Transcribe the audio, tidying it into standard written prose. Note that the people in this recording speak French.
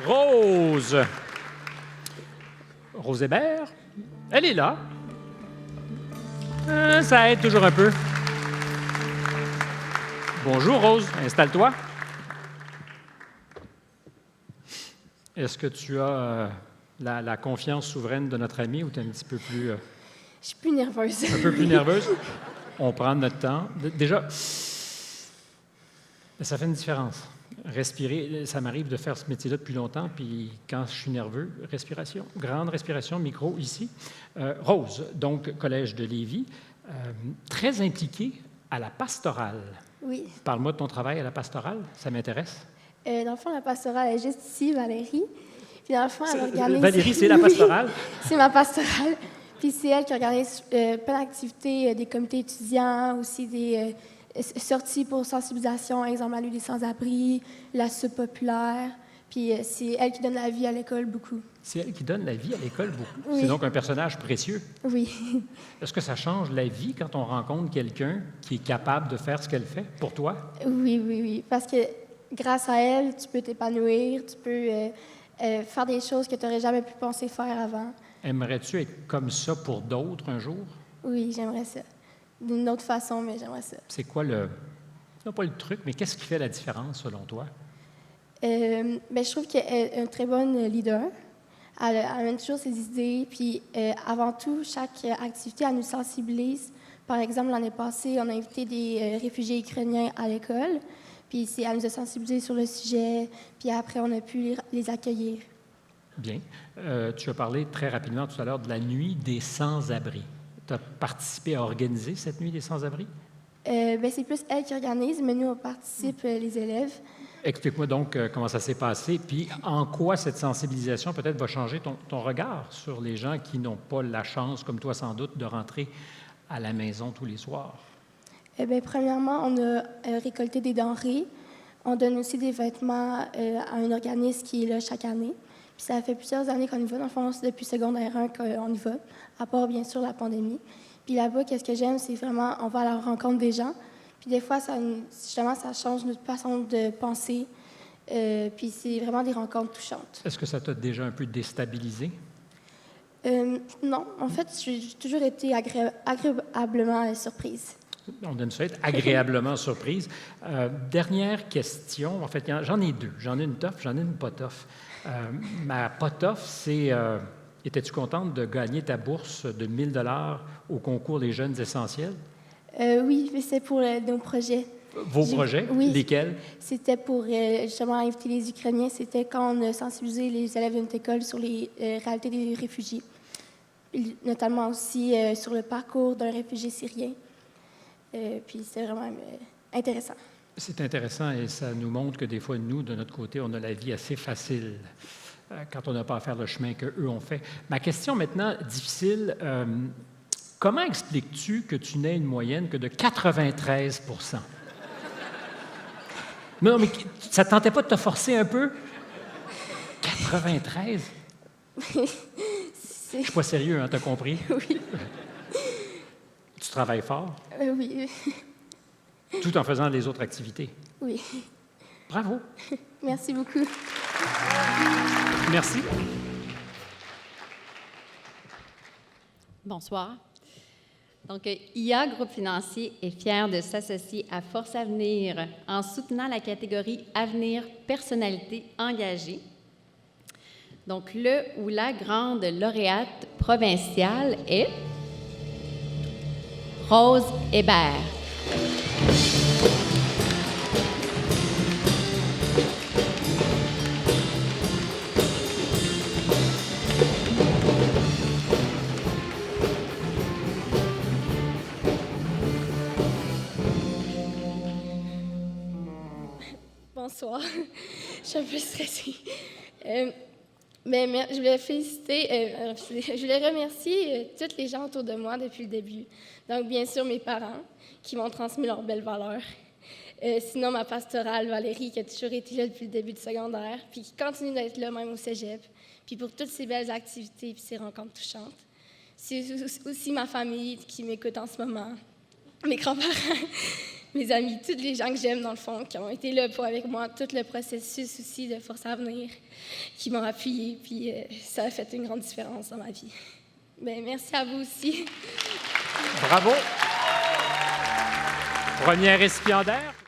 Rose. Rose Hébert, elle est là. Ça aide toujours un peu. Bonjour Rose, installe-toi. Est-ce que tu as la confiance souveraine de notre ami ou tu es un petit peu plus... Je suis plus nerveuse. Un peu plus nerveuse? On prend notre temps. Déjà, ça fait une différence. Respirer, ça m'arrive de faire ce métier-là depuis longtemps, puis quand je suis nerveux, respiration, grande respiration, micro ici. Rose, donc Collège de Lévis, très impliquée à la pastorale. Oui. Parle-moi de ton travail à la pastorale, ça m'intéresse. Dans le fond, la pastorale est juste ici, Valérie. Puis dans le fond, elle organise... Valérie, c'est la pastorale? C'est ma pastorale. Puis c'est elle qui organise plein d'activités, des comités étudiants, aussi des sorties pour sensibilisation, exemple la lutte des sans-abri, la soupe populaire. Puis c'est elle qui donne la vie à l'école beaucoup. C'est elle qui donne la vie à l'école beaucoup. Oui. C'est donc un personnage précieux. Oui. Est-ce que ça change la vie quand on rencontre quelqu'un qui est capable de faire ce qu'elle fait pour toi? Oui. Parce que grâce à elle, tu peux t'épanouir, tu peux faire des choses que tu n'aurais jamais pu penser faire avant. Aimerais-tu être comme ça pour d'autres un jour? Oui, j'aimerais ça. D'une autre façon, mais j'aimerais ça. C'est quoi non pas le truc, mais qu'est-ce qui fait la différence selon toi? Je trouve qu'elle est une très bonne leader. Elle amène toujours ses idées. Puis, avant tout, chaque activité, elle nous sensibilise. Par exemple, l'année passée, on a invité des réfugiés ukrainiens à l'école. Puis, elle nous a sensibilisés sur le sujet. Puis après, on a pu les accueillir. Bien. Tu as parlé très rapidement tout à l'heure de la Nuit des sans-abri. Tu as participé à organiser cette Nuit des sans-abri? C'est plus elle qui organise, mais nous, on participe, les élèves. Explique-moi donc comment ça s'est passé, puis en quoi cette sensibilisation peut-être va changer ton regard sur les gens qui n'ont pas la chance, comme toi sans doute, de rentrer à la maison tous les soirs. Premièrement, on a récolté des denrées. On donne aussi des vêtements à un organisme qui est là chaque année. Puis ça fait plusieurs années qu'on y va. Dans le fond, c'est depuis secondaire 1 qu'on y va, à part bien sûr la pandémie. Puis là-bas, qu'est-ce que j'aime, c'est vraiment, on va à la rencontre des gens. Puis des fois, ça change notre façon de penser. Puis c'est vraiment des rencontres touchantes. Est-ce que ça t'a déjà un peu déstabilisé? Non. En fait, j'ai toujours été agréablement surprise. On aime ça être agréablement surprise. Dernière question. En fait, j'en ai deux. J'en ai une tough, j'en ai une pas tough. Ma pas tough, c'est... étais-tu contente de gagner ta bourse de 1 000 $ au concours des jeunes essentiels? Oui, mais c'est pour nos projets. Vos projets? Oui. Lesquels? C'était pour justement inviter les Ukrainiens. C'était quand on a sensibilisé les élèves de notre école sur les réalités des réfugiés, notamment aussi sur le parcours d'un réfugié syrien. Puis c'est vraiment intéressant. C'est intéressant et ça nous montre que des fois, nous, de notre côté, on a la vie assez facile quand on n'a pas à faire le chemin qu'eux ont fait. Ma question maintenant, difficile, comment expliques-tu que tu n'aies une moyenne que de 93 %? Non, mais ça ne tentait pas de te forcer un peu? 93? Je ne suis pas sérieux, hein, t'as compris? Oui. Tu travailles fort? Oui. Tout en faisant les autres activités? Oui. Bravo. Merci beaucoup. Merci. Bonsoir. Donc, IA Groupe Financier est fier de s'associer à Force Avenir en soutenant la catégorie Avenir Personnalité engagée. Donc, le ou la grande lauréate provinciale est Rose Hébert. Bonsoir. Je suis un peu stressée. Je voulais je voulais remercier toutes les gens autour de moi depuis le début. Donc, bien sûr, mes parents qui m'ont transmis leurs belles valeurs. Sinon, ma pastorale, Valérie, qui a toujours été là depuis le début du secondaire, puis qui continue d'être là même au cégep, puis pour toutes ces belles activités et ces rencontres touchantes. C'est aussi ma famille qui m'écoute en ce moment, mes grands-parents, mes amis, tous les gens que j'aime, dans le fond, qui ont été là avec moi, tout le processus aussi de Force Avenir, qui m'ont appuyée, puis ça a fait une grande différence dans ma vie. Bien, merci à vous aussi. Bravo! Première récipiendaire.